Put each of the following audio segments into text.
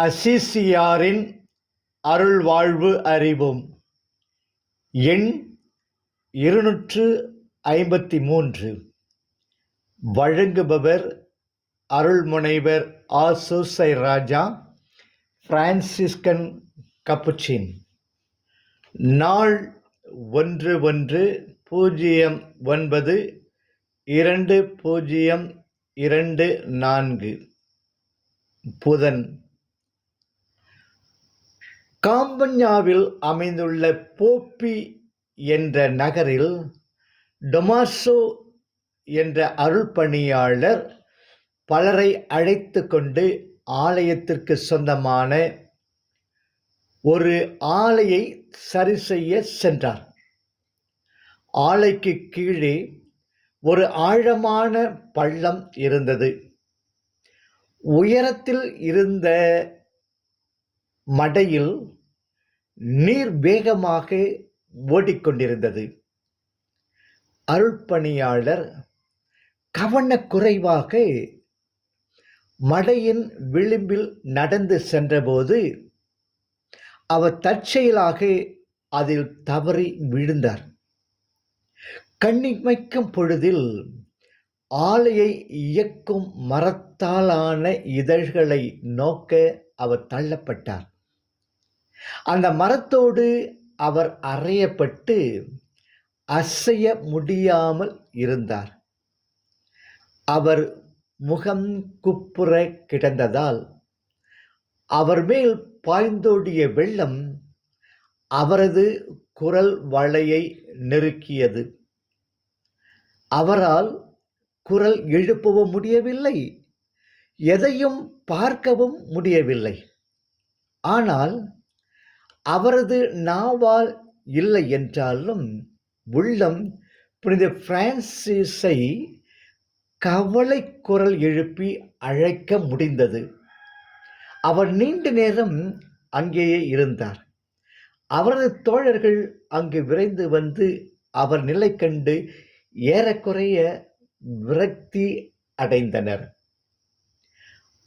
அசிசியாரின் அருள்வாழ்வு அறிவோம். எண் 253. வழங்குபவர் அருள்முனைவர் ஆசூசை ராஜா, பிரான்சிஸ்கன் கப்புச்சின். நாள் 11/9/2024 புதன். காம்பன்யாவில் அமைந்துள்ள போப்பி என்ற நகரில் டொமாசோ என்ற அருள்பணியாளர் பலரை அழைத்து கொண்டு ஆலயத்திற்கு சொந்தமான ஒரு ஆலையை சரி செய்ய சென்றார். ஆலைக்கு கீழே ஒரு ஆழமான பள்ளம் இருந்தது. உயரத்தில் இருந்த மடையில் நீர் வேகமாக ஓடிக்கொண்டிருந்தது. அருள்பணியாளர் கவனக்குறைவாக மடையின் விளிம்பில் நடந்து சென்றபோது அவர் தற்செயலாக அதில் தவறி விழுந்தார். கண்ணிமைக்கும் பொழுதில் ஆலையை இயக்கும் மரத்தாலான இதழ்களை நோக்க அவர் தள்ளப்பட்டார். அந்த மரத்தோடு அவர் அறையப்பட்டு அசைய முடியாமல் இருந்தார். அவர் முகம் குப்புற கிடந்ததால் அவர் மேல் பாய்ந்தோடிய வெள்ளம் அவரது குரல் வளையை நெருக்கியது. அவரால் குரல் எழுப்பவும் முடியவில்லை, எதையும் பார்க்கவும் முடியவில்லை. ஆனால் அவரது நாவால் இல்லை என்றாலும் உள்ளம் புனித பிரான்சிஸை கவலை குரல் எழுப்பி அழைக்க முடிந்தது. அவர் நீண்ட நேரம் அங்கேயே இருந்தார். அவரது தோழர்கள் அங்கு விரைந்து வந்து அவர் நிலை கண்டு ஏறக்குறைய விரக்தி அடைந்தனர்.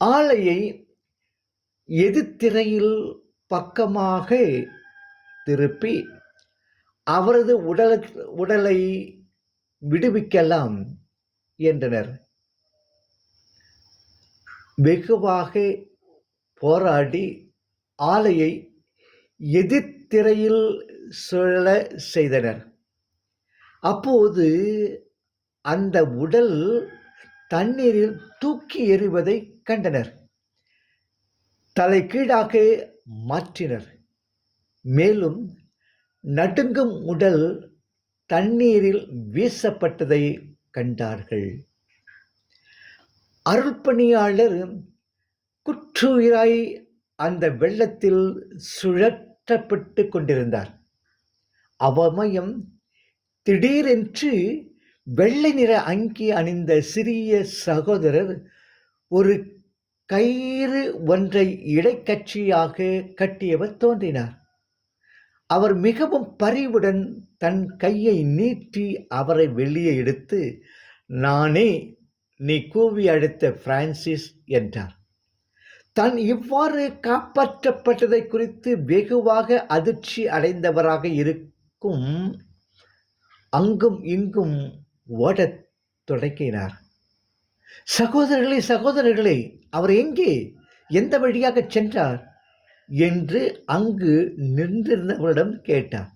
ஆலையை எதிர்த்திரையில் பக்கமாக திருப்பி அவரது உடலை விடுவிக்கலாம் என்றனர். வெகுவாக போராடி ஆலையை எதிர்த்திரையில் சுழல செய்தனர். அப்போது அந்த உடல் தண்ணீரில் தூக்கி எறிவதை கண்டனர். தலைகீழாக மாற்றினர். மேலும் நடுங்கும் உடல் தண்ணீரில் வீசப்பட்டதை கண்டார்கள். அருள்பணியாளர் குற்றுயிராய் அந்த வெள்ளத்தில் சுழற்றப்பட்டு கொண்டிருந்தார். அவ்வமயம் திடீரென்று வெள்ளை நிற அங்கி அணிந்த சிறிய சகோதரர் ஒரு கயிறு ஒன்றை இடைக்கட்சியாக கட்டியவர் தோன்றினார். அவர் மிகவும் பரிவுடன் தன் கையை நீட்டி அவரை வெளியே எடுத்து, நானே நீ கூவி அழைத்த பிரான்சிஸ் என்றார். தான் இவ்வாறு காப்பாற்றப்பட்டதை குறித்து வெகுவாக அதிர்ச்சி அடைந்தவராக இருக்கும் அங்கும் இங்கும் ஓடத் தொடங்கினார். சகோதரர்களே, அவர் எங்கே, எந்த வழியாக சென்றார் என்று அங்கு நின்றிருந்தவரிடம் கேட்டார்.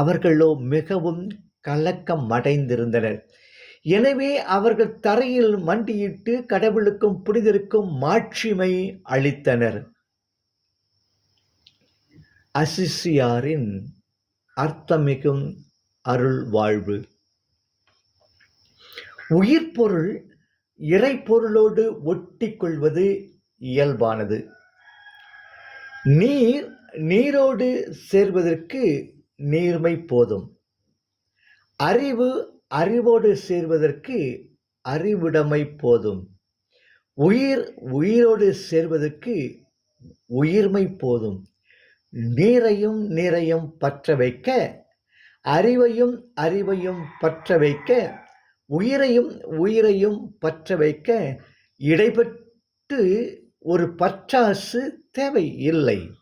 அவர்களோ மிகவும் கலக்கம் அடைந்திருந்தனர். எனவே அவர்கள் தரையில் மண்டியிட்டு கடவுளுக்கும் புனிதருக்கும் மாட்சிமை அளித்தனர். அசிசியாரின் அர்த்தமிகும் அருள் வாழ்வு. உயிர் பொருள் இறைப்பொருளோடு ஒட்டி கொள்வது இயல்பானது. நீரோடு சேர்வதற்கு நீர்மை போதும். அறிவோடு சேர்வதற்கு அறிவுடைமை போதும். உயிரோடு சேர்வதற்கு உயிர்மை போதும். நீரையும் பற்ற வைக்க அறிவையும் பற்ற வைக்க உயிரையும் பற்ற வைக்க இடைப்பட்டு ஒரு பற்றாசு தேவை இல்லை.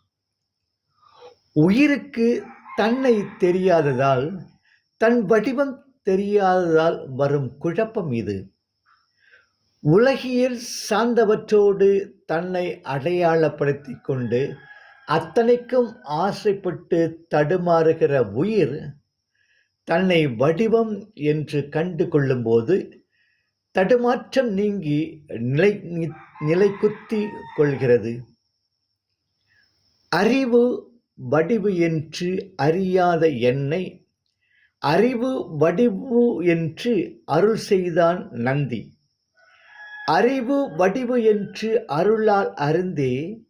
உயிருக்கு தன்னை தெரியாததால், தன் வடிவம் தெரியாததால் வரும் குழப்பம் இது. உலகியல் சார்ந்தவற்றோடு தன்னை அடையாளப்படுத்திக் கொண்டு அத்தனைக்கும் ஆசைப்பட்டு தடுமாறுகிற உயிர் தன்னை வடிவம் என்று கண்டு கொள்ளும்போது தடுமாற்றம் நீங்கி நிலைக்குத்தி கொள்கிறது. அறிவு வடிவு என்று அறியாத என்னை அறிவு வடிவு என்று அருள் செய்தான் நந்தி. அறிவு வடிவு என்று அருளால் அறிந்தே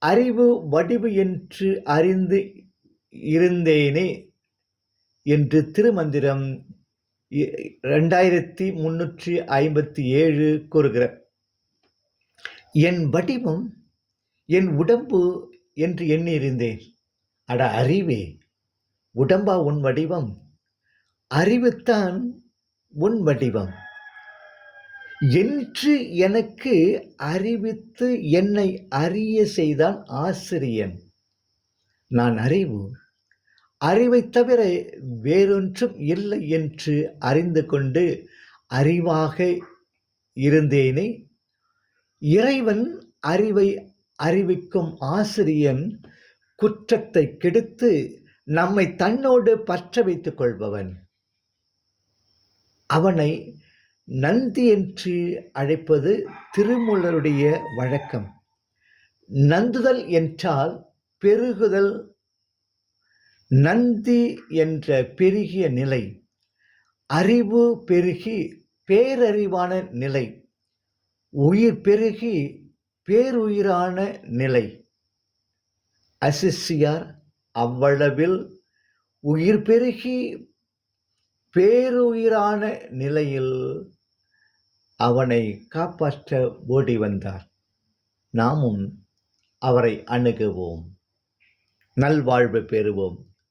அறிவு வடிவு என்று அறிந்து இருந்தேனே என்று திருமந்திரம் 2357 கூறுகிறார். என் வடிவம் என் உடம்பு என்று எண்ணியிருந்தேன். அட அறிவே, உடம்பா உன் வடிவம்? அறிவுத்தான் உன் வடிவம் என்று எனக்கு அறிவித்து என்னை அறிய செய்தான் ஆசிரியன். நான் அறிவு, அறிவைத் தவிர வேறொன்றும் இல்லை என்று அறிந்து கொண்டு அறிவாக இருந்தேனே. இறைவன் அறிவை அறிவிக்கும் ஆசிரியன் குற்றத்தை கெடுத்து நம்மை தன்னோடு பற்ற வைத்துக் கொள்பவன். அவனை நந்தி என்று அழைப்பது திருமூலருடைய வழக்கம். நந்துதல் என்றால் பெருகுதல். நந்தி என்ற பெருகிய நிலை, அறிவு பெருகி பேரறிவான நிலை, உயிர் பெருகி பேருயிரான நிலை. அசிசியார் அவ்வளவில் உயிர் பெருகி பேருயிரான நிலையில் அவனை காப்பாற்ற ஓடி வந்தார். நாமும் அவரை அணுகுவோம், நல்வாழ்வு பெறுவோம்.